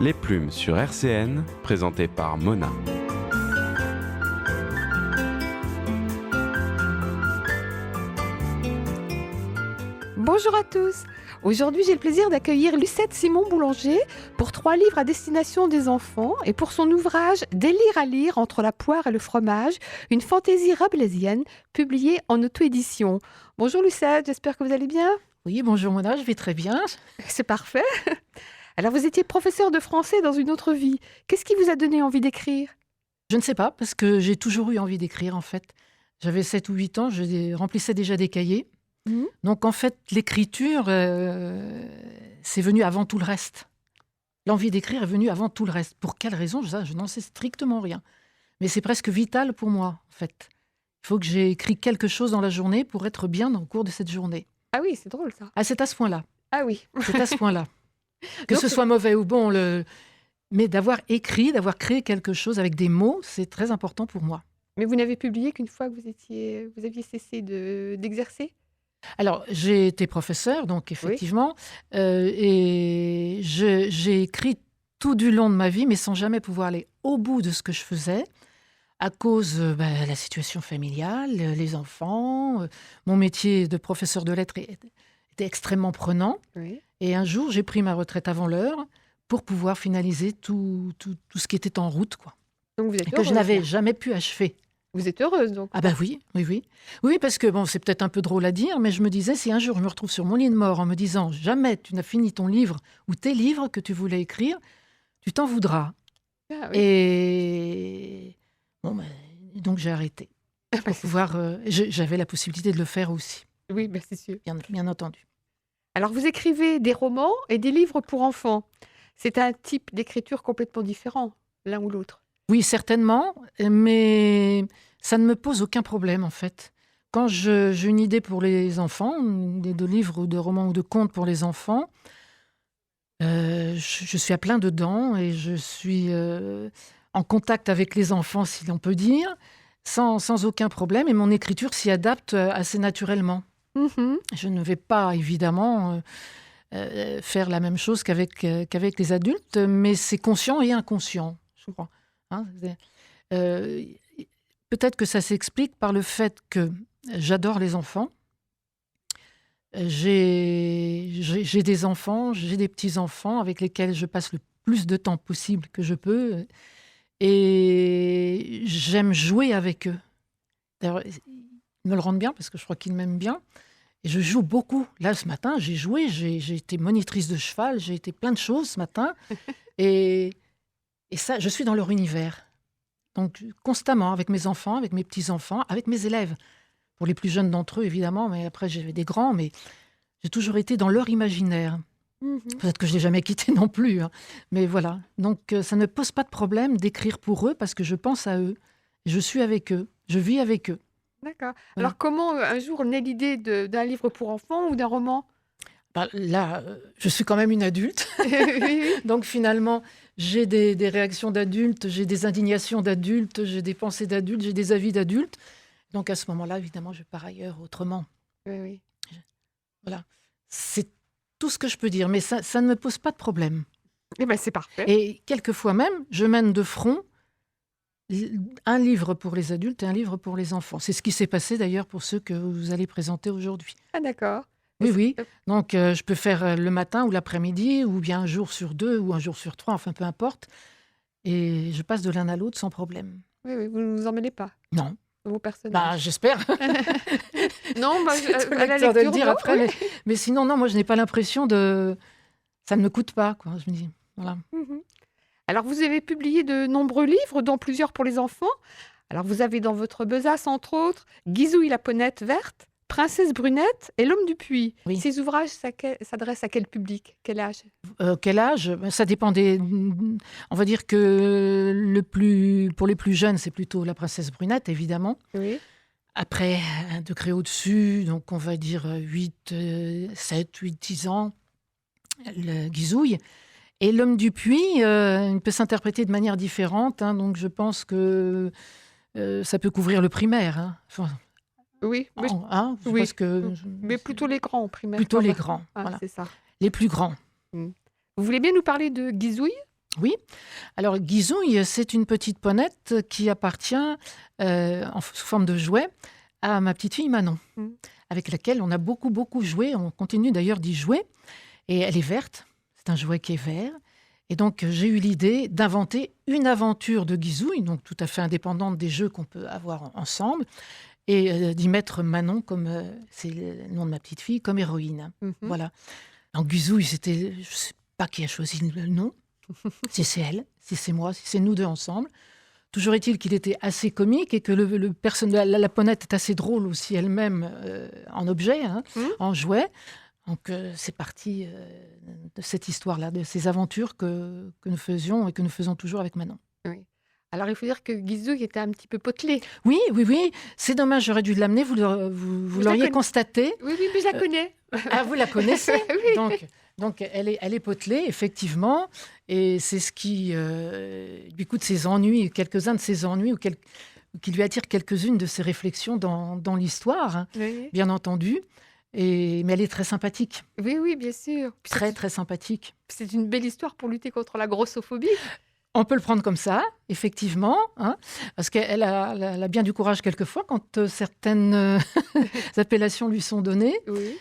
Les plumes sur RCN, présenté par Mona. Bonjour à tous. Aujourd'hui, j'ai le plaisir d'accueillir Lucette Simon-Boulanger pour 3 livres à destination des enfants et pour son ouvrage « Délire à lire entre la poire et le fromage », une fantaisie rabelaisienne publiée en auto-édition. Bonjour Lucette, j'espère que vous allez bien. Oui, bonjour Mona, je vais très bien. C'est parfait. Alors, vous étiez professeur de français dans une autre vie. Qu'est-ce qui vous a donné envie d'écrire ? Je ne sais pas, parce que j'ai toujours eu envie d'écrire en fait. J'avais 7 ou 8 ans, je remplissais déjà des cahiers. Donc en fait, l'écriture, c'est venu avant tout le reste. L'envie d'écrire est venue avant tout le reste. Pour quelle raison ? Je n'en sais strictement rien. Mais c'est presque vital pour moi, en fait. Il faut que j'ai écrit quelque chose dans la journée pour être bien dans le cours de cette journée. Ah oui, c'est drôle ça. Ah, c'est à ce point-là. Ah oui. C'est à ce point-là. Que Donc, ce soit mauvais ou bon, mais d'avoir écrit, d'avoir créé quelque chose avec des mots, c'est très important pour moi. Mais vous n'avez publié qu'une fois que vous aviez cessé d'exercer ? Alors, j'ai été professeur, donc effectivement, et j'ai écrit tout du long de ma vie, mais sans jamais pouvoir aller au bout de ce que je faisais, à cause de la situation familiale, les enfants. Mon métier de professeur de lettres était extrêmement prenant. Oui. Et un jour, j'ai pris ma retraite avant l'heure pour pouvoir finaliser tout ce qui était en route, quoi. Donc vous êtes Et que heureuse, je n'avais là. jamais pu achever. Vous êtes heureuse donc. Ah bah oui. Oui, parce que bon, c'est peut-être un peu drôle à dire, mais je me disais, si un jour je me retrouve sur mon lit de mort en me disant, jamais tu n'as fini ton livre ou tes livres que tu voulais écrire, tu t'en voudras. Ah oui. Et bon, donc j'ai arrêté. Pour pouvoir, j'avais la possibilité de le faire aussi, Oui, c'est sûr. bien entendu. Alors vous écrivez des romans et des livres pour enfants. C'est un type d'écriture complètement différent, l'un ou l'autre. Oui, certainement, mais ça ne me pose aucun problème en fait. Quand j'ai une idée pour les enfants, de livres ou de romans ou de contes pour les enfants, je suis à plein dedans et je suis en contact avec les enfants, si l'on peut dire, sans aucun problème. Et mon écriture s'y adapte assez naturellement. Mhm. Je ne vais pas, évidemment, faire la même chose qu'avec les adultes, mais c'est conscient et inconscient, je crois. Hein, peut-être que ça s'explique par le fait que j'adore les enfants. J'ai des enfants, j'ai des petits-enfants avec lesquels je passe le plus de temps possible que je peux. Et j'aime jouer avec eux. D'ailleurs, ils me le rendent bien parce que je crois qu'ils m'aiment bien. Et je joue beaucoup. Là, ce matin, j'ai joué, j'ai été monitrice de cheval, j'ai été plein de choses ce matin. Et ça, je suis dans leur univers. Donc, constamment, avec mes enfants, avec mes petits-enfants, avec mes élèves. Pour les plus jeunes d'entre eux, évidemment, mais après, j'avais des grands, mais j'ai toujours été dans leur imaginaire. Mhm. Peut-être que je ne l'ai jamais quitté non plus, hein. Mais voilà. Donc, ça ne pose pas de problème d'écrire pour eux parce que je pense à eux. Je suis avec eux. Je vis avec eux. D'accord. Voilà. Alors comment un jour naît l'idée d'un livre pour enfants ou d'un roman ? Là, je suis quand même une adulte. Oui. Donc finalement, j'ai des réactions d'adultes, j'ai des indignations d'adultes, j'ai des pensées d'adultes, j'ai des avis d'adultes. Donc à ce moment-là, évidemment, je pars ailleurs autrement. Oui. Voilà. C'est tout ce que je peux dire, mais ça ne me pose pas de problème. Eh ben, c'est parfait. Et quelquefois même, je mène de front un livre pour les adultes et un livre pour les enfants. C'est ce qui s'est passé d'ailleurs pour ceux que vous allez présenter aujourd'hui. Ah d'accord. Oui. Donc, je peux faire le matin ou l'après-midi, ou bien un jour sur 2, ou un jour sur 3, enfin, peu importe. Et je passe de l'un à l'autre sans problème. Oui, vous ne nous emmênez pas, Non. vos personnages. J'espère. Non, C'est au à la lecteur de le lecture, dire non, après. oui. Mais sinon, non, moi, je n'ai pas l'impression de... Ça ne me coûte pas, quoi. Je me dis, voilà. Mhm. Alors, vous avez publié de nombreux livres, dont plusieurs pour les enfants. Alors, vous avez dans votre besace, entre autres, Guizouille la Ponette Verte, Princesse Brunette et L'Homme du Puits. Oui. Ces ouvrages s'adressent à quel public ? Quel âge ? Quel âge ? Ça dépend des... On va dire que pour les plus jeunes, c'est plutôt La Princesse Brunette, évidemment. Oui. Après, un degré au-dessus, donc on va dire 7, 8, 10 ans, le Guizouille. Et L'Homme du Puits, il peut s'interpréter de manière différente, hein, donc je pense que ça peut couvrir le primaire. Hein. Enfin, Oui, mais, je oui. pense que... mais plutôt les grands en primaire. Plutôt quand les même. grands, Ah, voilà. c'est ça. Les plus grands. Vous voulez bien nous parler de Guizouille ? Oui. Alors, Guizouille, c'est une petite ponette qui appartient sous forme de jouet à ma petite fille Manon, Mm. avec laquelle on a beaucoup, beaucoup joué. On continue d'ailleurs d'y jouer. Et elle est verte. C'est un jouet qui est vert. Et donc, j'ai eu l'idée d'inventer une aventure de Guizouille, donc tout à fait indépendante des jeux qu'on peut avoir ensemble, et d'y mettre Manon, c'est le nom de ma petite fille, comme héroïne. Mhm. Voilà. Donc, Guizouille, je ne sais pas qui a choisi le nom. Si c'est elle, si c'est moi, si c'est nous deux ensemble. Toujours est-il qu'il était assez comique et que la ponette est assez drôle aussi elle-même en objet, en jouet. Donc c'est parti de cette histoire-là, de ces aventures que nous faisions et que nous faisons toujours avec Manon. Oui. Alors, il faut dire que Guizouille était un petit peu potelée. Oui, oui, oui. C'est dommage, j'aurais dû l'amener, vous la l'auriez connais. constaté. Oui, oui, mais je la connais. Ah, vous la connaissez. Oui. Donc elle est potelée, effectivement, et c'est ce qui lui coûte ses ennuis, quelques-uns de ses ennuis, ou qui lui attire quelques-unes de ses réflexions dans l'histoire, hein, Oui. bien entendu. Mais elle est très sympathique, Oui, oui, bien sûr. Puis très, très sympathique. c'est une belle histoire pour lutter contre la grossophobie. On peut le prendre comme ça, effectivement, hein, parce qu'elle a bien du courage quelquefois quand certaines appellations lui sont données. Oui.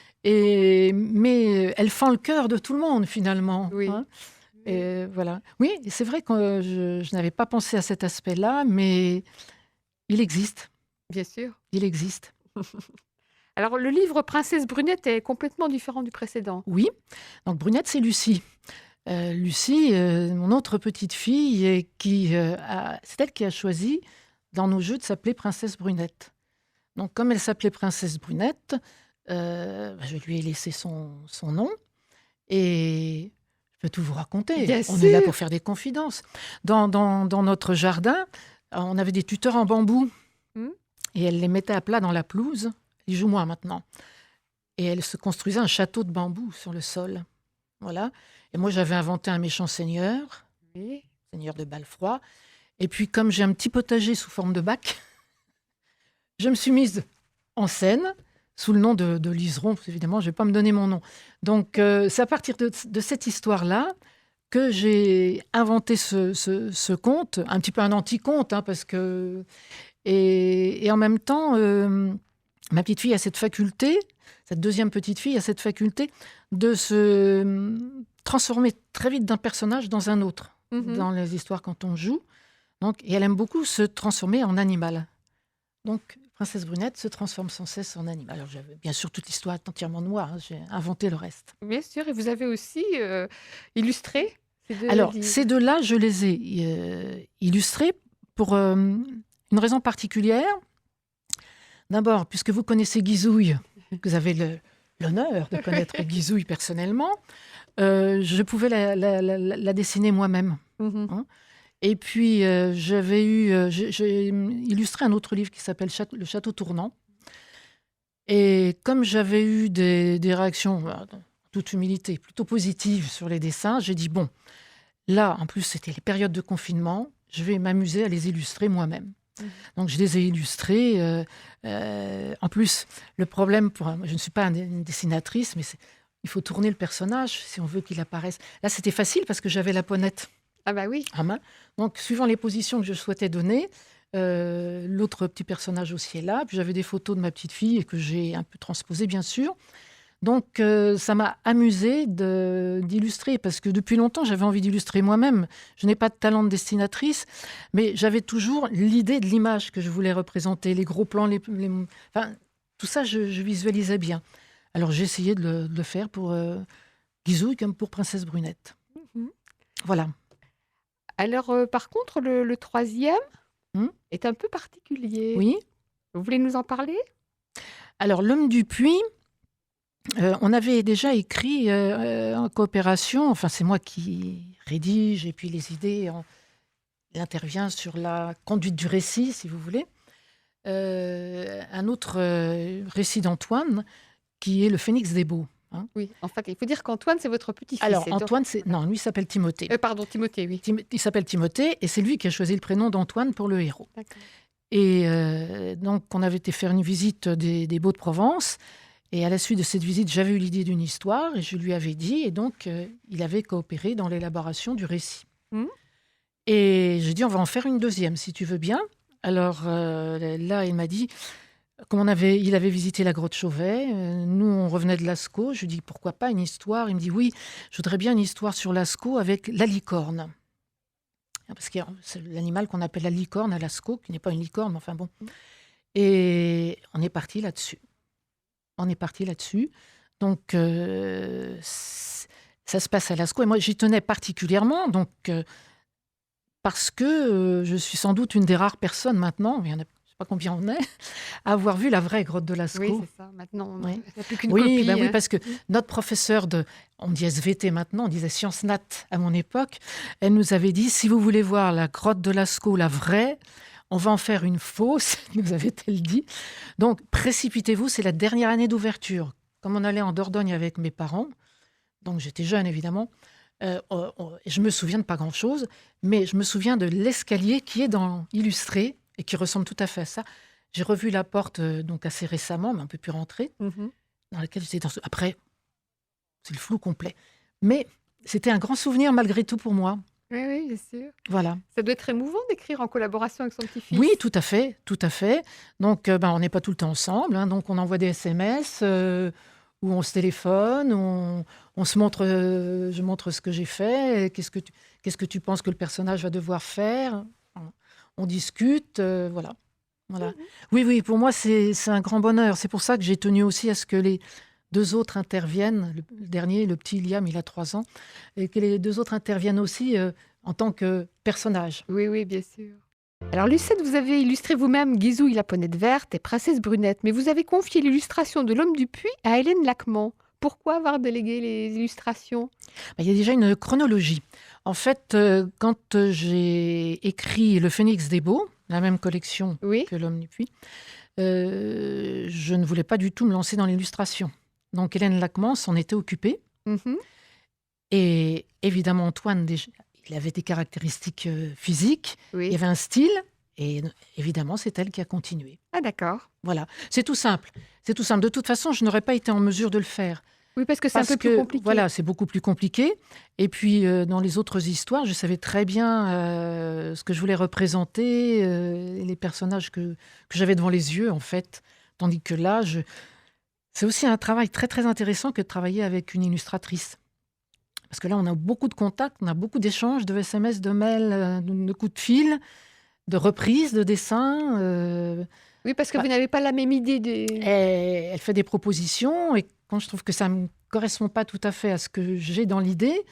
Mais elle fend le cœur de tout le monde, finalement. Oui. Hein. Et voilà. Oui, c'est vrai que je n'avais pas pensé à cet aspect-là, mais il existe. Bien sûr. Il existe. Alors, le livre Princesse Brunette est complètement différent du précédent. Oui. Donc, Brunette, c'est Lucie. Lucie, mon autre petite fille, c'est elle qui a choisi, dans nos jeux, de s'appeler Princesse Brunette. Donc, comme elle s'appelait Princesse Brunette, je lui ai laissé son nom. Et je peux tout vous raconter. Bien On sûr. est là pour faire des confidences. Dans notre jardin, on avait des tuteurs en bambou. Et elle les mettait à plat dans la pelouse. Il joue moins maintenant. Et elle se construisait un château de bambou sur le sol. Voilà. Et moi, j'avais inventé un méchant seigneur, Oui. seigneur de Balfroid. Et puis, comme j'ai un petit potager sous forme de bac, je me suis mise en scène sous le nom de Liseron, parce qu'évidemment, je ne vais pas me donner mon nom. Donc, c'est à partir de cette histoire-là que j'ai inventé ce conte, un petit peu un anti-conte, parce que... Et en même temps, ma petite fille a cette faculté, cette deuxième petite fille a cette faculté de se transformer très vite d'un personnage dans un autre, dans les histoires quand on joue. Donc, et elle aime beaucoup se transformer en animal. Donc, Princesse Brunette se transforme sans cesse en animal. Alors, j'avais bien sûr toute l'histoire est entièrement de moi, j'ai inventé le reste. Bien sûr, et vous avez aussi illustré ces deux Alors, livres. ces deux-là, je les ai illustrés pour une raison particulière. D'abord, puisque vous connaissez Guizouille, que vous avez l'honneur de connaître Guizouille personnellement, je pouvais la dessiner moi-même. Et puis, j'ai illustré un autre livre qui s'appelle Le Château Tournant. Et comme j'avais eu des réactions, en toute humilité, plutôt positives sur les dessins, j'ai dit, bon, là, en plus, c'était les périodes de confinement, je vais m'amuser à les illustrer moi-même. Donc, je les ai illustrés. En plus, le problème, je ne suis pas une dessinatrice, mais il faut tourner le personnage si on veut qu'il apparaisse. Là, c'était facile parce que j'avais la ponette. Ah bah oui. À main. Donc, suivant les positions que je souhaitais donner, l'autre petit personnage aussi est là. Puis j'avais des photos de ma petite fille et que j'ai un peu transposées, bien sûr. Donc, ça m'a amusée d'illustrer parce que depuis longtemps, j'avais envie d'illustrer moi-même. Je n'ai pas de talent de dessinatrice, mais j'avais toujours l'idée de l'image que je voulais représenter, les gros plans, enfin, tout ça, je visualisais bien. Alors, j'ai essayé de le faire pour Guizouille comme pour Princesse Brunette. Voilà. Alors, par contre, le troisième est un peu particulier. Oui. Vous voulez nous en parler? Alors, L'Homme du Puits, on avait déjà écrit en coopération, enfin c'est moi qui rédige et puis les idées, il intervient sur la conduite du récit, si vous voulez. Un autre récit d'Antoine, qui est Le Phénix des Baux. Oui, en fait, il faut dire qu'Antoine, c'est votre petit-fils. Alors, Antoine, non, lui s'appelle Timothée. Pardon, Timothée, oui. Il s'appelle Timothée et c'est lui qui a choisi le prénom d'Antoine pour le héros. D'accord. Et donc, on avait été faire une visite des Baux de Provence. Et à la suite de cette visite, j'avais eu l'idée d'une histoire et je lui avais dit. Et donc, il avait coopéré dans l'élaboration du récit. Mhm. Et j'ai dit, on va en faire une deuxième, si tu veux bien. Alors là, il m'a dit, comme il avait visité la grotte Chauvet, nous, on revenait de Lascaux. Je lui dis, pourquoi pas une histoire? Il me dit, oui, je voudrais bien une histoire sur Lascaux avec la licorne. Parce que c'est l'animal qu'on appelle la licorne à Lascaux, qui n'est pas une licorne, mais enfin bon. Et on est parti là-dessus. Donc, ça se passe à Lascaux. Et moi, j'y tenais particulièrement, donc, parce que je suis sans doute une des rares personnes maintenant, il y en a, je ne sais pas combien on est, à avoir vu la vraie grotte de Oui, Lascaux. c'est ça. Maintenant, il Oui. n'y a plus qu'une Oui, copie. ben oui, parce que notre professeur on dit SVT maintenant, on disait Sciences Nat à mon époque, elle nous avait dit, si vous voulez voir la grotte de Lascaux, la vraie, on va en faire une fausse, nous avait-elle dit. Donc, précipitez-vous, c'est la dernière année d'ouverture. Comme on allait en Dordogne avec mes parents, donc j'étais jeune évidemment, je me souviens de pas grand-chose, mais je me souviens de l'escalier qui est illustré et qui ressemble tout à fait à ça. J'ai revu la porte donc assez récemment, mais on ne peut plus rentrer, Mhm. dans laquelle j'étais Après, c'est le flou complet. Mais c'était un grand souvenir malgré tout pour moi. Oui, oui, bien sûr. Voilà. Ça doit être émouvant d'écrire en collaboration avec son petit-fils. Oui, tout à fait, tout à fait. Donc, on n'est pas tout le temps ensemble, hein, donc on envoie des SMS où on se téléphone, on se montre, je montre ce que j'ai fait, qu'est-ce que tu penses que le personnage va devoir faire. On discute, voilà. Oui, oui, pour moi, c'est un grand bonheur. C'est pour ça que j'ai tenu aussi à ce que les deux autres interviennent. Le dernier, le petit Liam, il a 3 ans, et que les deux autres interviennent aussi en tant que personnages. Oui, oui, bien sûr. Alors, Lucette, vous avez illustré vous-même Guizouille la Ponette Verte et Princesse Brunette, mais vous avez confié l'illustration de l'Homme du Puits à Hélène Lacman. Pourquoi avoir délégué les illustrations? Il y a déjà une chronologie. En fait, quand j'ai écrit Le Phénix des Beaux, la même collection Oui. que L'Homme du Puits, je ne voulais pas du tout me lancer dans l'illustration. Donc Hélène Lacman s'en était occupée. Mhm. Et évidemment, Antoine, il avait des caractéristiques physiques, Oui. il y avait un style, et évidemment, c'est elle qui a continué. Ah, d'accord. Voilà, c'est tout simple. C'est tout simple. De toute façon, je n'aurais pas été en mesure de le faire. Oui, parce que c'est un peu plus compliqué. Voilà, c'est beaucoup plus compliqué. Et puis, dans les autres histoires, je savais très bien ce que je voulais représenter, les personnages que j'avais devant les yeux, en fait. Tandis que là, c'est aussi un travail très, très intéressant que de travailler avec une illustratrice. Parce que là, on a beaucoup de contacts, on a beaucoup d'échanges, de SMS, de mails, de coups de fil, de reprises, de dessins. Oui, parce que vous n'avez pas la même idée Elle fait des propositions, et quand je trouve que ça ne me correspond pas tout à fait à ce que j'ai dans l'idée,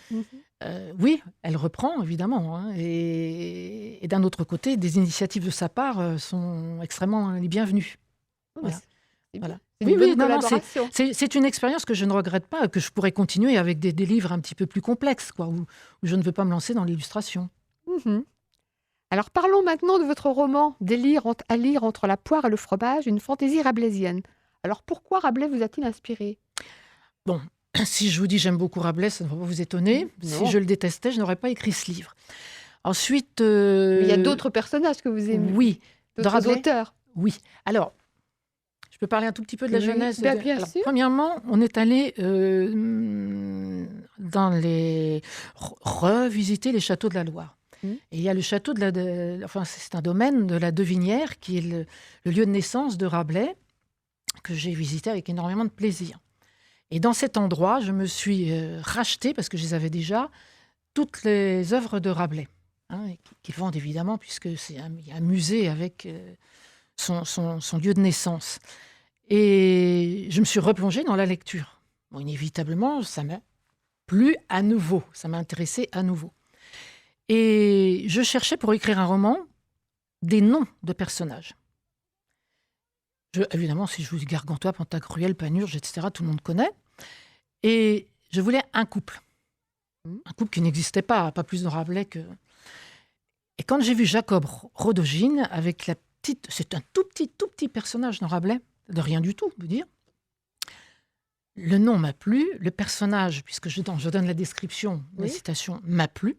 oui, elle reprend, évidemment. Hein, et d'un autre côté, des initiatives de sa part sont extrêmement les bienvenues. Voilà. Voilà. C'est une expérience que je ne regrette pas, que je pourrais continuer avec des livres un petit peu plus complexes, quoi, où je ne veux pas me lancer dans l'illustration. Mhm. Alors parlons maintenant de votre roman « Délire à lire entre la poire et le fromage », une fantaisie rabelaisienne. Alors pourquoi Rabelais vous a-t-il inspiré? Bon, si je vous dis j'aime beaucoup Rabelais, ça ne va pas vous étonner. Non. Si je le détestais, je n'aurais pas écrit ce livre. Ensuite... Mais il y a d'autres personnages que vous aimez. Oui. D'autres auteurs. Oui. Alors, je peux parler un tout petit peu de la jeunesse. Bien sûr. Premièrement, on est allé revisiter les châteaux de la Loire. Et il y a le château c'est un domaine de la Devinière, qui est le lieu de naissance de Rabelais, que j'ai visité avec énormément de plaisir. Et dans cet endroit, je me suis racheté, parce que je les avais déjà, toutes les œuvres de Rabelais, hein, qu'ils vendent évidemment, puisque il y a un musée avec son lieu de naissance. Et je me suis replongée dans la lecture. Bon, inévitablement, ça m'a plu à nouveau, ça m'a intéressé à nouveau. Et je cherchais pour écrire un roman des noms de personnages. Évidemment, si je vous dis Gargantua, Pantagruel, Panurge, etc., tout le monde connaît. Et je voulais un couple. Un couple qui n'existait pas plus de Rabelais que... Et quand j'ai vu Jacob Rodogine, avec la petite... C'est un tout petit personnage dans Rabelais, de rien du tout, je veux dire. Le nom m'a plu, le personnage, puisque je donne la description, la citation, m'a plu.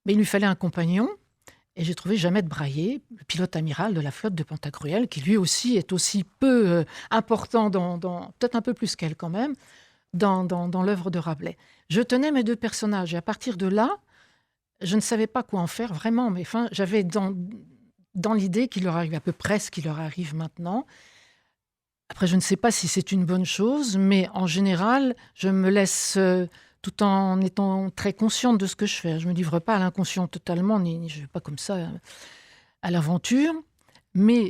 Mais il lui fallait un compagnon, et j'ai trouvé Jamette Braillé, le pilote amiral de la flotte de Pantagruel, qui lui aussi est aussi peu important, peut-être un peu plus qu'elle quand même, dans l'œuvre de Rabelais. Je tenais mes deux personnages, et à partir de là, Je ne savais pas quoi en faire vraiment, mais enfin, j'avais dans l'idée qu'il leur arrive à peu près ce qui leur arrive maintenant. Après, je ne sais pas si c'est une bonne chose, mais en général, je me laisse, tout en étant très consciente de ce que je fais. Je ne me livre pas à l'inconscient totalement, je ne vais pas comme ça à l'aventure. Mais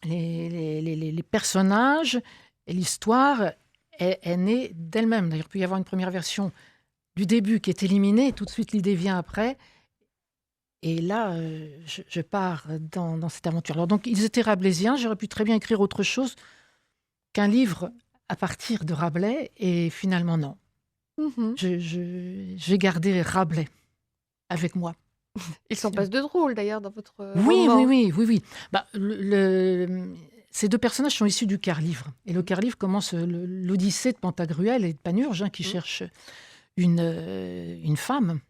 les personnages et l'histoire est née d'elle-même. D'ailleurs, il peut y avoir une première version du début qui est éliminée, et tout de suite l'idée vient après. Et là, je pars dans cette aventure. Alors, donc, ils étaient rabelaisiens. J'aurais pu très bien écrire autre chose qu'un livre à partir de Rabelais. Et finalement, non. Mhm. J'ai gardé Rabelais avec moi. Il s'en passe de drôles d'ailleurs dans votre Oui, roman. oui. Bah, ces deux personnages sont issus du quart-livre. Et le quart-livre commence l'Odyssée de Pantagruel et de Panurge, qui cherchent une femme.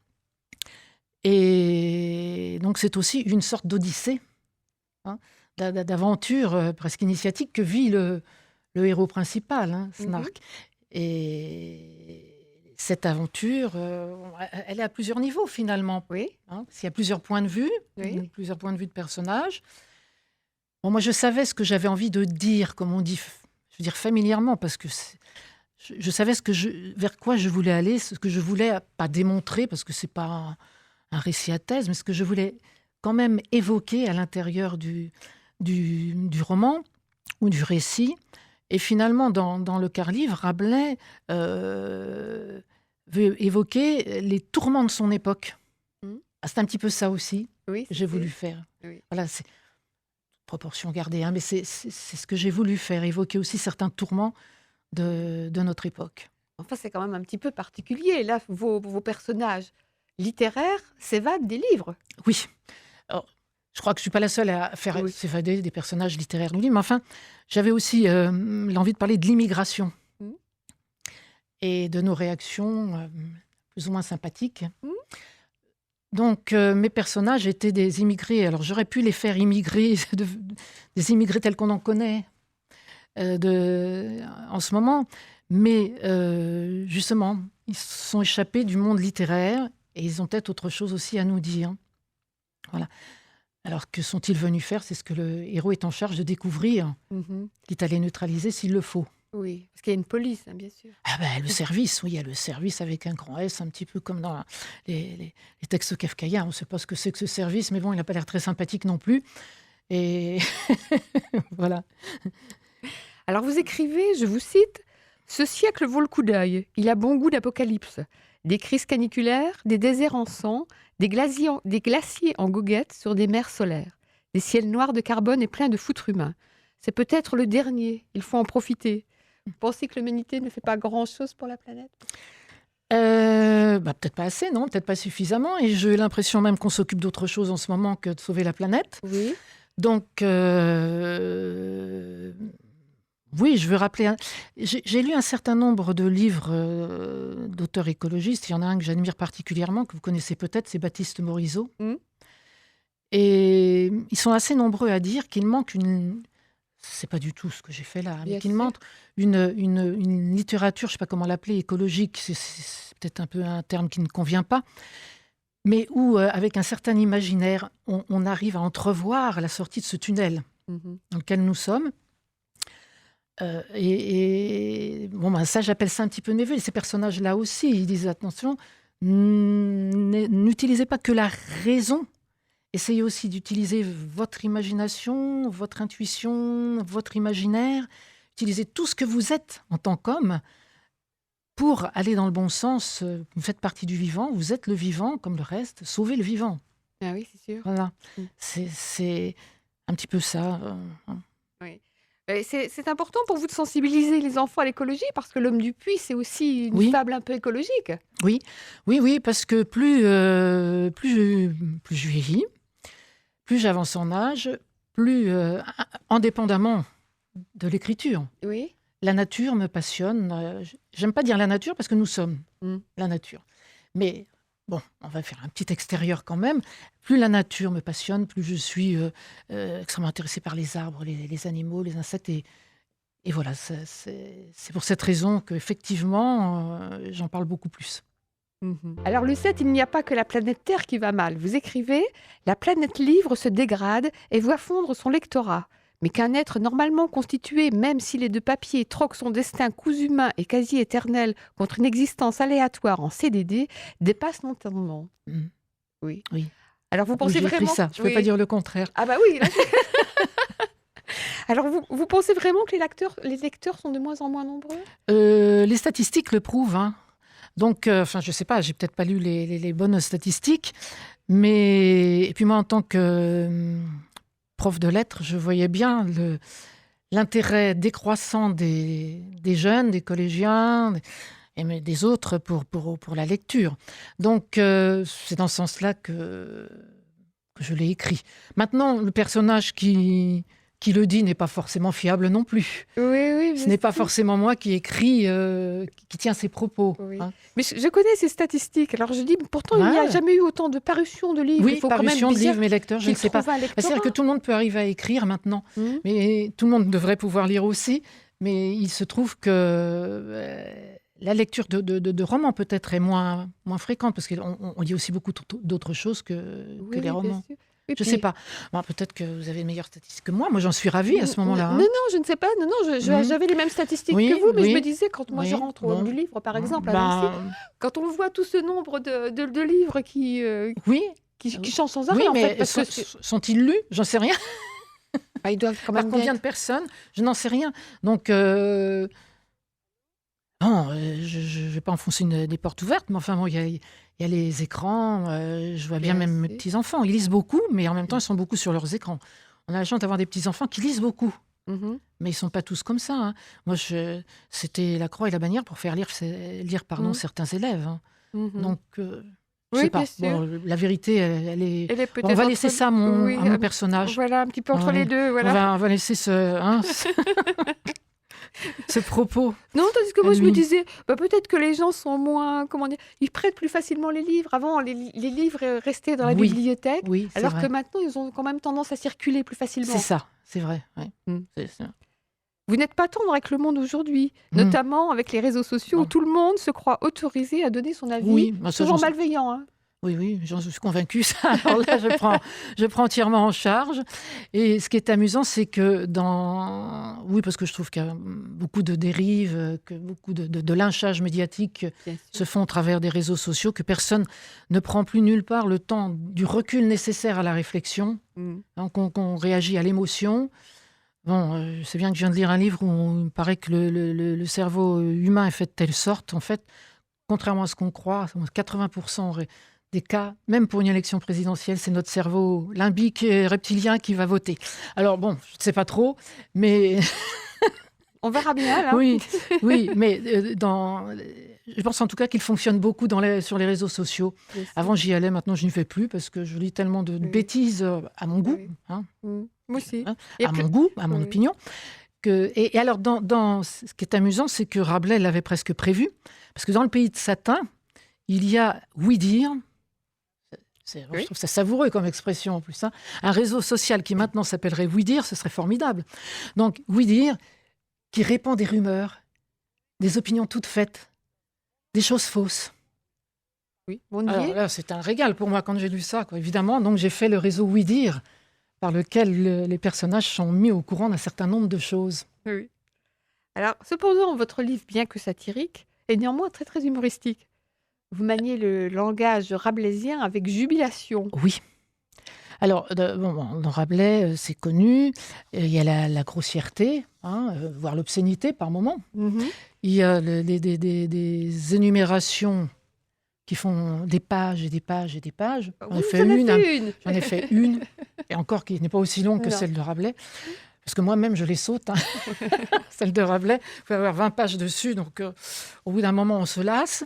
Et donc, c'est aussi une sorte d'odyssée, d'aventure presque initiatique que vit le héros principal, Snark. Et cette aventure, elle est à plusieurs niveaux finalement. Oui. Parce qu'il y a plusieurs points de vue, plusieurs points de vue de personnages. Bon, moi, je savais ce que j'avais envie de dire, comme on dit, je veux dire familièrement, parce que je savais vers quoi je voulais aller, ce que je voulais pas démontrer, parce que c'est pas un récit à thèse, mais ce que je voulais quand même évoquer à l'intérieur du roman ou du récit. Et finalement, dans le quart-livre, Rabelais veut évoquer les tourments de son époque. C'est un petit peu ça aussi que j'ai voulu faire. Oui. Voilà, c'est proportion gardée, mais c'est ce que j'ai voulu faire, évoquer aussi certains tourments de notre époque. Enfin, c'est quand même un petit peu particulier. Là, vos personnages littéraires s'évadent des livres. Oui. Alors, je crois que je ne suis pas la seule à faire s'évader des personnages littéraires du livre, mais enfin, j'avais aussi l'envie de parler de l'immigration et de nos réactions plus ou moins sympathiques. Donc, mes personnages étaient des immigrés. Alors, j'aurais pu les faire immigrer, des immigrés tels qu'on en connaît en ce moment, mais justement, ils se sont échappés du monde littéraire et ils ont peut-être autre chose aussi à nous dire. Voilà. Alors, que sont-ils venus faire? C'est ce que le héros est en charge de découvrir, quitte à les neutraliser s'il le faut. Oui, parce qu'il y a une police, bien sûr. Ah ben, le service, oui, il y a le service avec un grand S, un petit peu comme dans les textes kafkaïens. On ne sait pas ce que c'est que ce service, mais bon, il n'a pas l'air très sympathique non plus. Et voilà. Alors vous écrivez, je vous cite, « Ce siècle vaut le coup d'œil. Il a bon goût d'apocalypse. Des crises caniculaires, des déserts en sang, des glaciers en goguettes sur des mers solaires, des ciels noirs de carbone et pleins de foutres humains. C'est peut-être le dernier, il faut en profiter. » Vous pensez que l'humanité ne fait pas grand-chose pour la planète? Peut-être pas assez, non, peut-être pas suffisamment. Et j'ai l'impression même qu'on s'occupe d'autre chose en ce moment que de sauver la planète. Oui. Donc, oui, je veux rappeler. J'ai lu un certain nombre de livres d'auteurs écologistes. Il y en a un que j'admire particulièrement, que vous connaissez peut-être, c'est Baptiste Morisot. Et ils sont assez nombreux à dire qu'il manque une... C'est pas du tout ce que j'ai fait là, mais qu'il manque une littérature, je sais pas comment l'appeler, écologique. C'est peut-être un peu un terme qui ne convient pas. Mais où, avec un certain imaginaire, on arrive à entrevoir la sortie de ce tunnel dans lequel nous sommes. Ça, j'appelle ça un petit peu nerveux. Et ces personnages-là aussi, ils disent attention, n'utilisez pas que la raison. Essayez aussi d'utiliser votre imagination, votre intuition, votre imaginaire. Utilisez tout ce que vous êtes en tant qu'homme pour aller dans le bon sens. Vous faites partie du vivant, vous êtes le vivant comme le reste. Sauvez le vivant. Ah oui, c'est sûr. Voilà. C'est un petit peu ça. Oui. C'est important pour vous de sensibiliser les enfants à l'écologie parce que L'Homme du Puits, c'est aussi une fable un peu écologique. Oui, parce que plus je vieillis, plus j'avance en âge, plus indépendamment de l'écriture. Oui. La nature me passionne. J'aime pas dire la nature parce que nous sommes la nature. Mais bon, on va faire un petit extérieur quand même. Plus la nature me passionne, plus je suis extrêmement intéressée par les arbres, les animaux, les insectes. Et voilà, c'est pour cette raison qu'effectivement, j'en parle beaucoup plus. Alors Lucette, il n'y a pas que la planète Terre qui va mal. Vous écrivez « La planète Livre se dégrade et voit fondre son lectorat. Mais qu'un être normalement constitué, même s'il est de papier, troque son destin cousu main et quasi éternel contre une existence aléatoire en CDD, dépasse l'entendement. » Oui. Oui. Alors vous Oui, pensez j'ai écrit vraiment... ça. Je ne peux pas dire le contraire. Ah bah oui. Là, alors vous pensez vraiment que les lecteurs sont de moins en moins nombreux? Les statistiques le prouvent, hein. Donc, je ne sais pas, j'ai peut-être pas lu les bonnes statistiques, mais et puis moi, en tant que prof de lettres, je voyais bien l'intérêt décroissant des jeunes, des collégiens, et mais des autres pour la lecture. Donc, c'est dans ce sens-là que je l'ai écrit. Maintenant, le personnage qui le dit n'est pas forcément fiable non plus. Oui. Ce n'est pas forcément moi qui écris, qui tient ces propos. Oui. Hein. Mais je connais ces statistiques. Alors je dis, pourtant, il n'y a jamais eu autant de parutions de livres. Oui, il faut parution quand de même livres, mes lecteurs, je ne sais pas. C'est-à-dire que tout le monde peut arriver à écrire maintenant, mais tout le monde devrait pouvoir lire aussi. Mais il se trouve que la lecture de romans peut-être est moins fréquente, parce qu'on lit aussi beaucoup d'autres choses que les romans. Je ne sais pas. Bon, peut-être que vous avez de meilleures statistiques que moi. Moi, j'en suis ravie à ce moment-là. Hein. Non, je ne sais pas. Non, j'avais les mêmes statistiques que vous, mais je me disais, quand moi je rentre du livre, par exemple, à Nancy, quand on voit tout ce nombre de livres qui changent sans arrêt, oui, en mais fait. Sont-ils lus? J'en sais rien. Ils doivent quand même Par combien de personnes? Je n'en sais rien. Donc, non, je ne vais pas enfoncer des portes ouvertes, mais enfin, bon, il y a les écrans, je vois bien même mes petits-enfants. Ils lisent beaucoup, mais en même temps, ils sont beaucoup sur leurs écrans. On a la chance d'avoir des petits-enfants qui lisent beaucoup. Mais ils ne sont pas tous comme ça. Hein. Moi, c'était la croix et la bannière pour faire lire certains élèves. Hein. Donc, je ne sais pas. Bon, la vérité, elle est... on va laisser ça à mon personnage. Voilà, un petit peu entre les deux. Voilà. On va laisser ce propos. Non, tandis que moi, je me disais, peut-être que les gens sont moins, ils prêtent plus facilement les livres. Avant, les livres restaient dans la bibliothèque, alors que maintenant, ils ont quand même tendance à circuler plus facilement. C'est ça, c'est vrai. Ouais. C'est ça. Vous n'êtes pas tendre avec le monde aujourd'hui, notamment avec les réseaux sociaux où tout le monde se croit autorisé à donner son avis, souvent malveillant. Hein. Oui, j'en suis convaincue. Ça. Alors là, je prends entièrement en charge. Et ce qui est amusant, c'est que oui, parce que je trouve qu'il y a beaucoup de dérives, que beaucoup de lynchages médiatiques se font au travers des réseaux sociaux, que personne ne prend plus nulle part le temps du recul nécessaire à la réflexion, qu'on réagit à l'émotion. Bon, c'est bien que je viens de lire un livre où il paraît que le cerveau humain est fait de telle sorte, en fait, contrairement à ce qu'on croit, 80% des cas, même pour une élection présidentielle, c'est notre cerveau limbique et reptilien qui va voter. Alors bon, je ne sais pas trop, mais... On verra bien, là. Oui, mais je pense en tout cas qu'il fonctionne beaucoup sur les réseaux sociaux. Avant, j'y allais, maintenant, je n'y fais plus parce que je lis tellement de bêtises à mon goût. Hein, moi aussi. Hein, mon goût, à mon opinion. Et alors, ce qui est amusant, c'est que Rabelais l'avait presque prévu, parce que dans le Pays de Satin, il y a oui-dire. Je trouve ça savoureux comme expression en plus. Hein. Un réseau social qui maintenant s'appellerait oui-dire, ce serait formidable. Donc, oui-dire qui répand des rumeurs, des opinions toutes faites, des choses fausses. Oui, alors là, c'est un régal pour moi quand j'ai lu ça, évidemment. Donc, j'ai fait le réseau oui-dire par lequel les personnages sont mis au courant d'un certain nombre de choses. Oui. Alors, cependant, votre livre, bien que satirique, est néanmoins très, très humoristique. Vous maniez le langage rabelaisien avec jubilation. Oui. Alors, dans Rabelais, c'est connu. Il y a la grossièreté, voire l'obscénité par moment. Il y a des énumérations qui font des pages et des pages et des pages. J'en ai fait une, et encore qui n'est pas aussi longue que celle de Rabelais. Parce que moi-même, je les saute. Celle de Rabelais, il faut avoir 20 pages dessus. Donc, au bout d'un moment, on se lasse.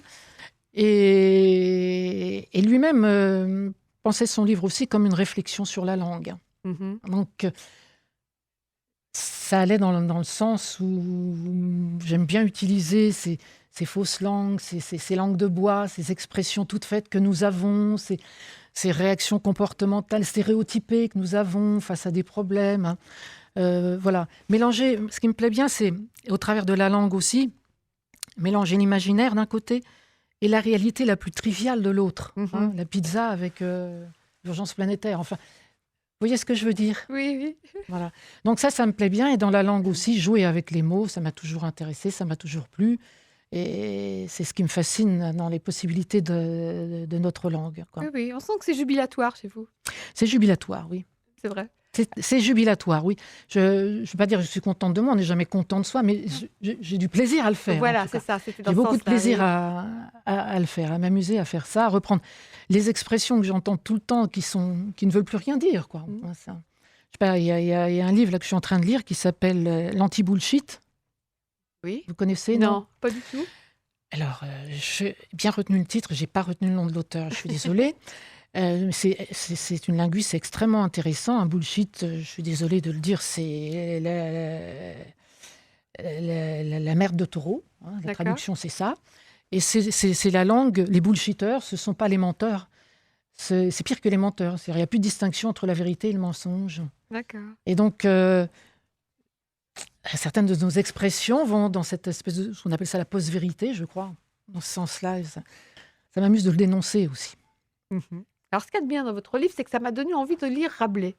Et lui-même pensait son livre aussi comme une réflexion sur la langue. Donc, ça allait dans le sens où j'aime bien utiliser ces fausses langues, ces langues de bois, ces expressions toutes faites que nous avons, ces réactions comportementales stéréotypées que nous avons face à des problèmes. Voilà. Mélanger, ce qui me plaît bien, c'est, au travers de la langue aussi, mélanger l'imaginaire d'un côté et la réalité la plus triviale de l'autre. Mhm. La pizza avec l'urgence planétaire. Enfin, vous voyez ce que je veux dire? Oui, oui. Voilà. Donc ça me plaît bien. Et dans la langue aussi, jouer avec les mots, ça m'a toujours intéressé, ça m'a toujours plu. Et c'est ce qui me fascine dans les possibilités de notre langue, quoi. Oui, oui. On sent que c'est jubilatoire chez vous. C'est jubilatoire, oui. C'est vrai. C'est jubilatoire, oui. Je ne veux pas dire que je suis contente de moi, on n'est jamais content de soi, mais j'ai du plaisir à le faire. Voilà, en tout c'est cas. ça. C'était dans J'ai ce beaucoup de sens-là, plaisir oui. à le faire, à m'amuser à faire ça, à reprendre les expressions que j'entends tout le temps qui ne veulent plus rien dire, quoi. Mm. Ça. Je sais pas, il y a un livre là que je suis en train de lire qui s'appelle L'anti-bullshit. Oui. Vous connaissez, Non, pas du tout. Alors, j'ai bien retenu le titre, j'ai pas retenu le nom de l'auteur, je suis désolée. C'est une linguiste, c'est extrêmement intéressant. Un bullshit, je suis désolée de le dire, c'est la merde de taureau. La D'accord. traduction, c'est ça. Et c'est la langue, les bullshitters, ce ne sont pas les menteurs. C'est pire que les menteurs. Il n'y a plus de distinction entre la vérité et le mensonge. D'accord. Et donc, certaines de nos expressions vont dans cette espèce de... On appelle ça la post-vérité, je crois. Dans ce sens-là, ça m'amuse de le dénoncer aussi. Mhm. Alors, ce qu'il y a de bien dans votre livre, c'est que ça m'a donné envie de lire Rabelais.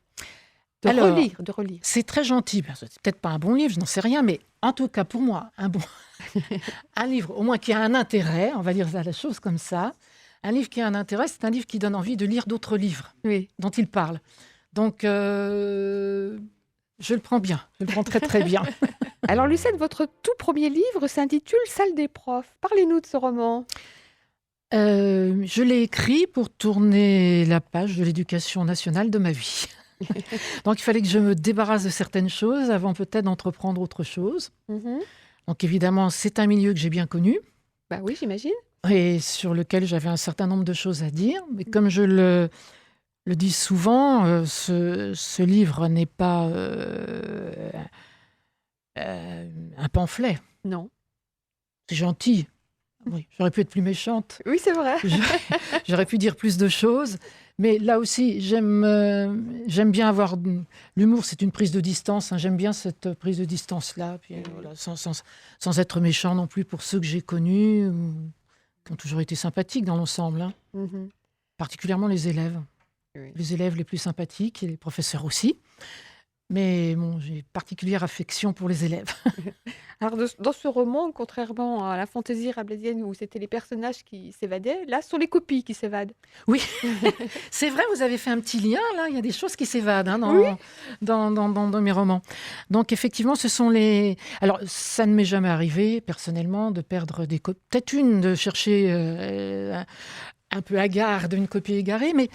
De Alors, relire. C'est très gentil. C'est peut-être pas un bon livre, je n'en sais rien, mais en tout cas, pour moi, un livre, au moins qui a un intérêt, on va dire la chose comme ça, un livre qui a un intérêt, c'est un livre qui donne envie de lire d'autres livres Oui. dont il parle. Donc, je le prends bien. Je le prends très, très bien. Alors, Lucette, votre tout premier livre s'intitule Salle des profs. Parlez-nous de ce roman. Je l'ai écrit pour tourner la page de l'éducation nationale de ma vie. Donc, il fallait que je me débarrasse de certaines choses avant peut-être d'entreprendre autre chose. Mhm. Donc, évidemment, c'est un milieu que j'ai bien connu Bah oui, j'imagine. et sur lequel j'avais un certain nombre de choses à dire. Mais comme je le dis souvent, ce livre n'est pas un pamphlet. Non. C'est gentil. Oui, j'aurais pu être plus méchante. Oui, c'est vrai. J'aurais pu dire plus de choses. Mais là aussi, j'aime bien avoir... L'humour, c'est une prise de distance. J'aime bien cette prise de distance-là. Puis, voilà, sans être méchant non plus pour ceux que j'ai connus, qui ont toujours été sympathiques dans l'ensemble. Mhm. Particulièrement les élèves. Oui. Les élèves les plus sympathiques et les professeurs aussi. Mais bon, j'ai particulière affection pour les élèves. Alors, dans ce roman, contrairement à la fantaisie rabelaisienne où c'était les personnages qui s'évadaient, là, ce sont les copies qui s'évadent. Oui, c'est vrai, vous avez fait un petit lien, là. Il y a des choses qui s'évadent Oui. dans mes romans. Donc, effectivement, ce sont les... Alors, ça ne m'est jamais arrivé, personnellement, de perdre des copies. Peut-être de chercher un peu hagard d'une copie égarée, mais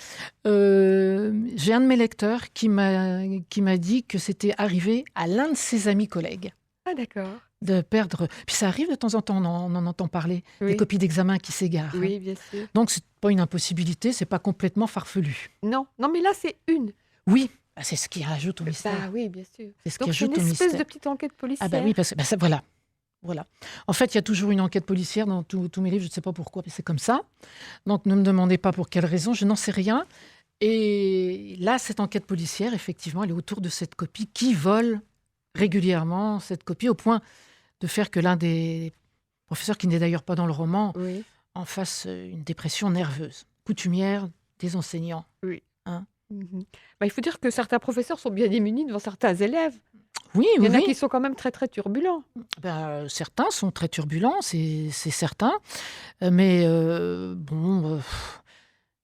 j'ai un de mes lecteurs qui m'a dit que c'était arrivé à l'un de ses amis collègues Ah, d'accord. de perdre... Puis ça arrive de temps en temps, on en entend parler, Oui. des copies d'examen qui s'égarent. Oui, bien sûr. Donc, c'est pas une impossibilité, c'est pas complètement farfelu. Non, non, mais là, c'est une. Oui, c'est ce qui ajoute au mystère. Bah oui, bien sûr. C'est ce qui Donc, c'est une ajoute au espèce mystère. de petite enquête policière. Ah bah oui, parce que ça, voilà. En fait, il y a toujours une enquête policière dans tous mes livres, je ne sais pas pourquoi, mais c'est comme ça. Donc, ne me demandez pas pour quelle raison, je n'en sais rien. Et là, cette enquête policière, effectivement, elle est autour de cette copie qui vole régulièrement cette copie au point de faire que l'un des professeurs, qui n'est d'ailleurs pas dans le roman, Oui. en fasse une dépression nerveuse, coutumière des enseignants. Mhm. Bah, il faut dire que certains professeurs sont bien démunis devant certains élèves. Oui, Il y en a oui. qui sont quand même très, très turbulents. Certains sont très turbulents, c'est certain. Mais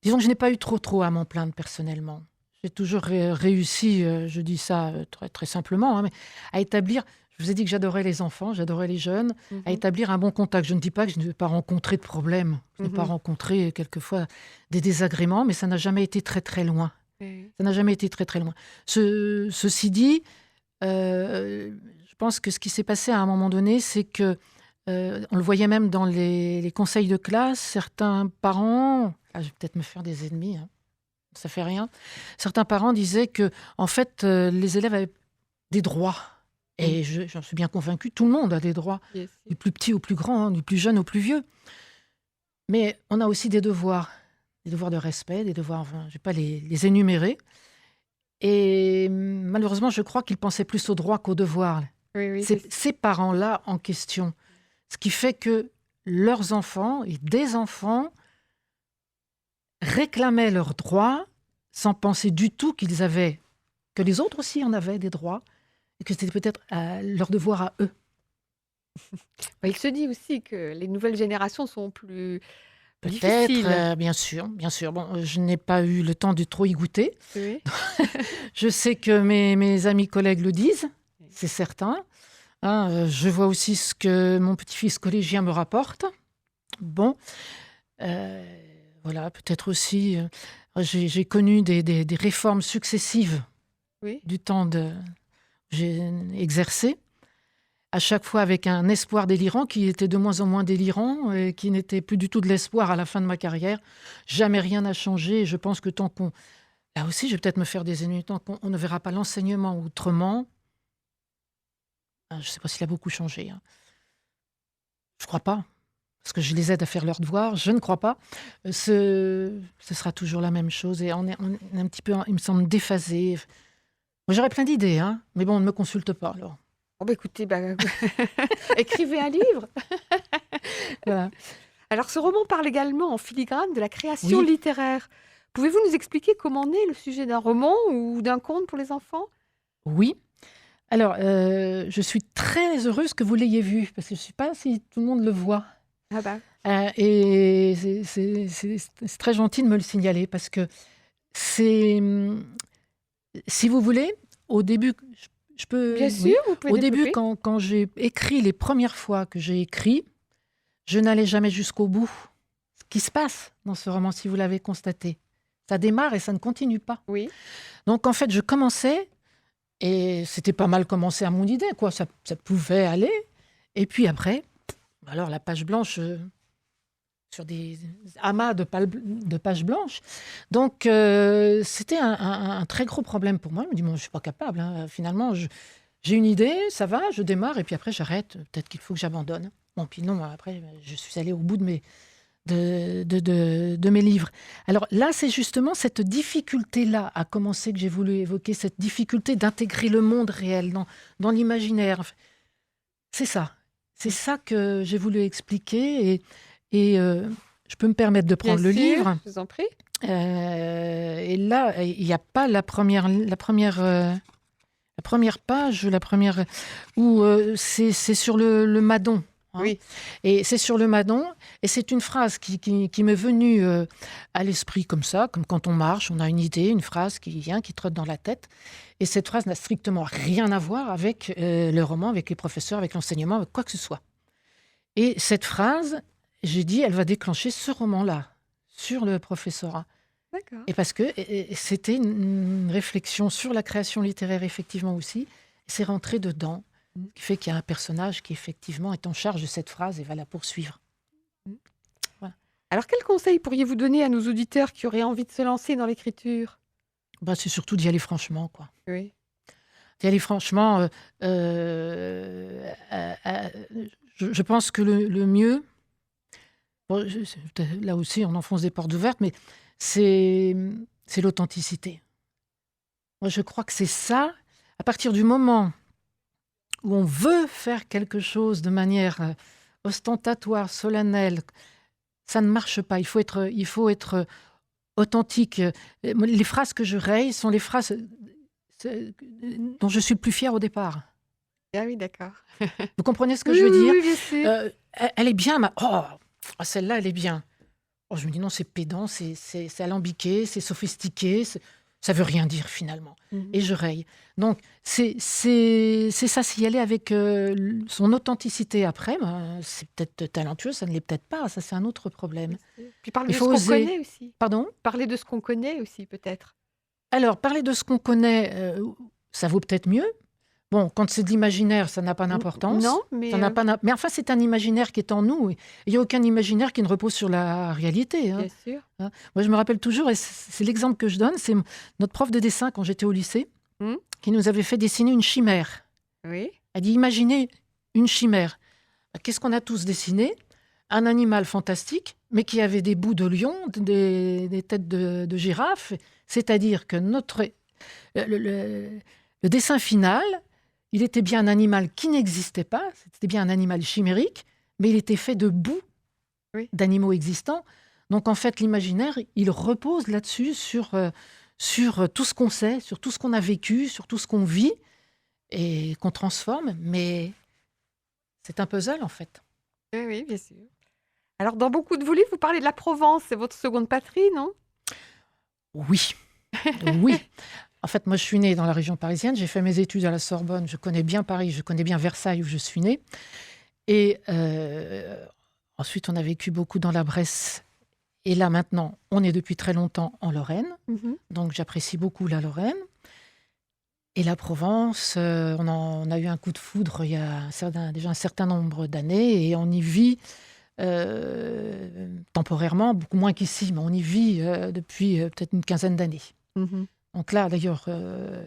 disons que je n'ai pas eu trop à m'en plaindre personnellement. J'ai toujours réussi, je dis ça très, très simplement, mais à établir... Je vous ai dit que j'adorais les enfants, j'adorais les jeunes, à établir un bon contact. Je ne dis pas que je n'ai pas rencontré de problèmes. Je n'ai pas rencontré quelquefois des désagréments, mais ça n'a jamais été très, très loin. Oui. Ça n'a jamais été très, très loin. Ceci dit, je pense que ce qui s'est passé à un moment donné, c'est que, on le voyait même dans les conseils de classe, certains parents, je vais peut-être me faire des ennemis, ça fait rien, certains parents disaient que, en fait, les élèves avaient des droits. Et j'en suis bien convaincue, tout le monde a des droits, Yes. du plus petit au plus grand, du plus jeune au plus vieux. Mais on a aussi des devoirs de respect, des devoirs, enfin, je ne vais pas les énumérer. Et malheureusement, je crois qu'ils pensaient plus aux droits qu'aux devoirs. Oui, Ces parents-là en question. Ce qui fait que leurs enfants et des enfants réclamaient leurs droits sans penser du tout que les autres aussi en avaient des droits et que c'était peut-être leur devoir à eux. Il se dit aussi que les nouvelles générations sont plus Peut-être, difficiles. bien sûr, bien sûr. Bon, je n'ai pas eu le temps de trop y goûter. Oui. Je sais que mes amis collègues le disent, c'est certain. Hein, je vois aussi ce que mon petit-fils collégien me rapporte. Bon, voilà, peut-être aussi, j'ai connu des réformes successives Oui. du temps j'ai exercé, à chaque fois avec un espoir délirant qui était de moins en moins délirant et qui n'était plus du tout de l'espoir à la fin de ma carrière. Jamais rien n'a changé. Et je pense que tant qu'on... Là aussi, je vais peut-être me faire des ennemis. Tant qu'on ne verra pas l'enseignement autrement, je ne sais pas s'il a beaucoup changé. Hein. Je ne crois pas. Parce que je les aide à faire leurs devoirs. Je ne crois pas. Ce sera toujours la même chose. Et on est un petit peu, il me semble, déphasé. Moi, j'aurais plein d'idées, hein, mais bon, on ne me consulte pas, alors. Écoutez, écrivez un livre. Voilà. Alors, ce roman parle également en filigrane de la création Oui. littéraire. Pouvez-vous nous expliquer comment naît le sujet d'un roman ou d'un conte pour les enfants? Oui. Alors, je suis très heureuse que vous l'ayez vu, parce que je ne sais pas si tout le monde le voit. Ah bah, Et c'est très gentil de me le signaler, parce que c'est... Si vous voulez, au début, je peux... bien oui. sûr, vous pouvez Au début, développer. quand j'ai écrit, les premières fois que j'ai écrit, je n'allais jamais jusqu'au bout. Ce qui se passe dans ce roman, si vous l'avez constaté. Ça démarre et ça ne continue pas. Oui. Donc, en fait, je commençais, et c'était pas mal commencé à mon idée, quoi. Ça pouvait aller. Et puis après, alors la page blanche, sur des amas de pages blanches. Donc, c'était un très gros problème pour moi. Je me dis, bon, je ne suis pas capable. Hein. Finalement, j'ai une idée, ça va, je démarre, et puis après, j'arrête. Peut-être qu'il faut que j'abandonne. Bon, puis non, après, je suis allée au bout de mes livres. Alors là, c'est justement cette difficulté-là à commencer que j'ai voulu évoquer, cette difficulté d'intégrer le monde réel dans l'imaginaire. Enfin, c'est ça. C'est ça que j'ai voulu expliquer. Et je peux me permettre de prendre Bien le sûr, livre. je vous en prie. Et là, il n'y a pas la première page, où c'est sur le madon. Hein. Oui. Et c'est sur le madon, et c'est une phrase qui m'est venue à l'esprit comme ça, comme quand on marche, on a une idée, une phrase qui vient, qui trotte dans la tête. Et cette phrase n'a strictement rien à voir avec le roman, avec les professeurs, avec l'enseignement, avec quoi que ce soit. Et cette phrase, j'ai dit, elle va déclencher ce roman-là, sur le professorat. D'accord. Et parce que c'était une réflexion sur la création littéraire, effectivement aussi, et c'est rentré dedans. Qui fait qu'il y a un personnage qui, effectivement, est en charge de cette phrase et va la poursuivre. Voilà. Alors, quel conseil pourriez-vous donner à nos auditeurs qui auraient envie de se lancer dans l'écriture? C'est surtout d'y aller franchement, quoi. Oui. D'y aller franchement. Je pense que le mieux, là aussi, on enfonce des portes ouvertes, mais c'est l'authenticité. Moi, je crois que c'est ça. À partir du moment où on veut faire quelque chose de manière ostentatoire, solennelle, ça ne marche pas. Il faut être authentique. Les phrases que je raye sont les phrases dont je suis le plus fière au départ. Ah oui, d'accord. Vous comprenez ce que je veux dire? Oui, bien sûr. Elle est bien, celle-là, elle est bien. Je me dis non, c'est pédant, c'est alambiqué, c'est sophistiqué, ça veut rien dire finalement. Et je raye. Donc, c'est ça, s'y aller avec son authenticité après, c'est peut-être talentueux, ça ne l'est peut-être pas, ça c'est un autre problème. Puis parler Il de ce faut qu'on oser. connaît aussi. Pardon? Parler de ce qu'on connaît aussi, peut-être. Alors, parler de ce qu'on connaît, ça vaut peut-être mieux. Bon, quand c'est de l'imaginaire, ça n'a pas d'importance. Non, mais Ça n'a pas mais enfin, c'est un imaginaire qui est en nous. Il n'y a aucun imaginaire qui ne repose sur la réalité. Hein. bien sûr. Moi, je me rappelle toujours, et c'est l'exemple que je donne, c'est notre prof de dessin quand j'étais au lycée, qui nous avait fait dessiner une chimère. Oui. Elle dit, imaginez une chimère. Qu'est-ce qu'on a tous dessiné? Un animal fantastique, mais qui avait des bouts de lion, des têtes de girafe. C'est-à-dire que le dessin final, il était bien un animal qui n'existait pas, c'était bien un animal chimérique, mais il était fait de bouts Oui. d'animaux existants. Donc en fait, l'imaginaire, il repose là-dessus, sur tout ce qu'on sait, sur tout ce qu'on a vécu, sur tout ce qu'on vit et qu'on transforme. Mais c'est un puzzle en fait. Oui, oui, bien sûr. Alors, dans beaucoup de vos livres, vous parlez de la Provence, c'est votre seconde patrie, non? Oui, oui. En fait, moi, je suis née dans la région parisienne. J'ai fait mes études à la Sorbonne. Je connais bien Paris, je connais bien Versailles où je suis née. Et ensuite, on a vécu beaucoup dans la Bresse. Et là, maintenant, on est depuis très longtemps en Lorraine. Mhm. Donc, j'apprécie beaucoup la Lorraine. Et la Provence, on a eu un coup de foudre il y a déjà un certain nombre d'années. Et on y vit temporairement, beaucoup moins qu'ici, mais on y vit depuis peut-être une quinzaine d'années. Mhm. Donc là, d'ailleurs, on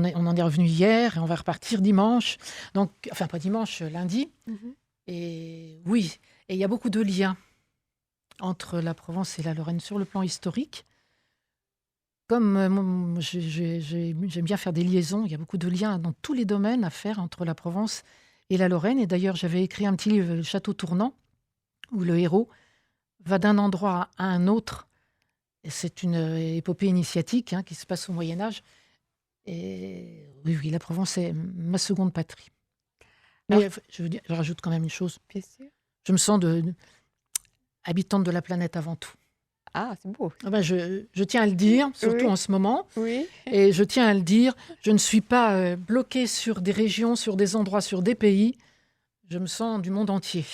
en est revenu hier et on va repartir dimanche. Donc, enfin, pas dimanche, lundi. Mhm. Et oui, et il y a beaucoup de liens entre la Provence et la Lorraine sur le plan historique. Comme j'aime bien faire des liaisons, il y a beaucoup de liens dans tous les domaines à faire entre la Provence et la Lorraine. Et d'ailleurs, j'avais écrit un petit livre, Le Château Tournant, où le héros va d'un endroit à un autre. Et c'est une épopée initiatique qui se passe au Moyen-Âge. Et oui, la Provence est ma seconde patrie. Mais je rajoute quand même une chose. Bien sûr. Je me sens habitante de la planète avant tout. Ah, c'est beau. Ah ben, je tiens à le dire, surtout Oui. en ce moment. Oui. Et je tiens à le dire, je ne suis pas bloquée sur des régions, sur des endroits, sur des pays. Je me sens du monde entier.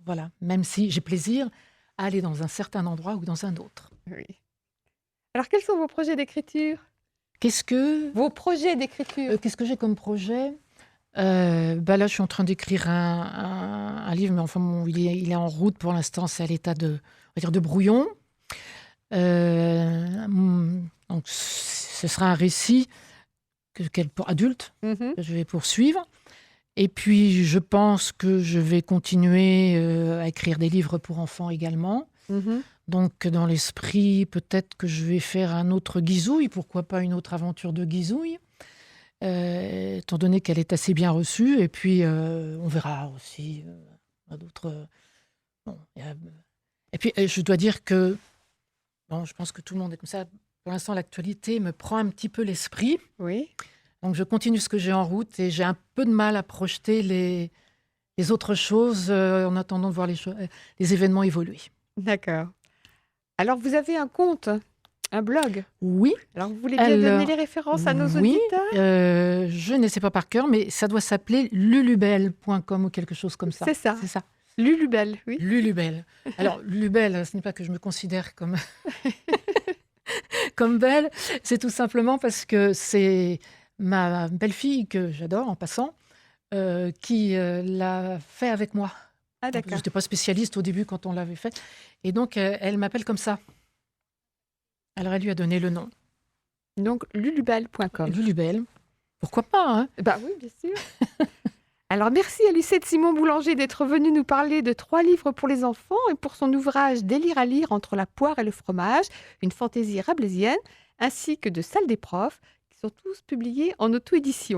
Voilà, même si j'ai plaisir à aller dans un certain endroit ou dans un autre. Oui. Alors, quels sont vos projets d'écriture? Qu'est-ce que Vos projets d'écriture? Qu'est-ce que j'ai comme projet? Là, je suis en train d'écrire un livre, mais enfin, bon, il est en route pour l'instant. C'est à l'état on va dire, de brouillon. Donc, ce sera un récit pour adultes Mhm. que je vais poursuivre. Et puis, je pense que je vais continuer à écrire des livres pour enfants également. Mhm. Donc, dans l'esprit, peut-être que je vais faire un autre Guizouille. Pourquoi pas une autre aventure de Guizouille, étant donné qu'elle est assez bien reçue. Et puis, on verra aussi d'autres... bon, et puis, je dois dire que... Bon, je pense que tout le monde est comme ça. Pour l'instant, l'actualité me prend un petit peu l'esprit. Oui. Donc, je continue ce que j'ai en route et j'ai un peu de mal à projeter les autres choses en attendant de voir les événements évoluer. D'accord. Alors, vous avez un compte, un blog. Oui. Alors, vous voulez bien donner les références à nos oui, auditeurs? je ne sais pas par cœur, mais ça doit s'appeler lulubelle.com ou quelque chose comme ça. C'est ça. C'est ça. Lulubelle, oui. Lulubelle. Alors, Lulubelle, ce n'est pas que je me considère comme, comme belle, c'est tout simplement parce que c'est ma belle-fille, que j'adore en passant, qui l'a fait avec moi. Ah, Je d'accord. n'étais pas spécialiste au début quand on l'avait fait. Et donc, elle m'appelle comme ça. Alors, elle lui a donné le nom. Donc, lulubelle.com. Lulubelle. Pourquoi pas, hein? Bah oui, bien sûr. Alors, merci à Lucette Simon-Boulanger d'être venue nous parler de 3 livres pour les enfants et pour son ouvrage Délire à lire entre la poire et le fromage, une fantaisie rabelaisienne, ainsi que de Salle des profs, qui sont tous publiés en auto-édition.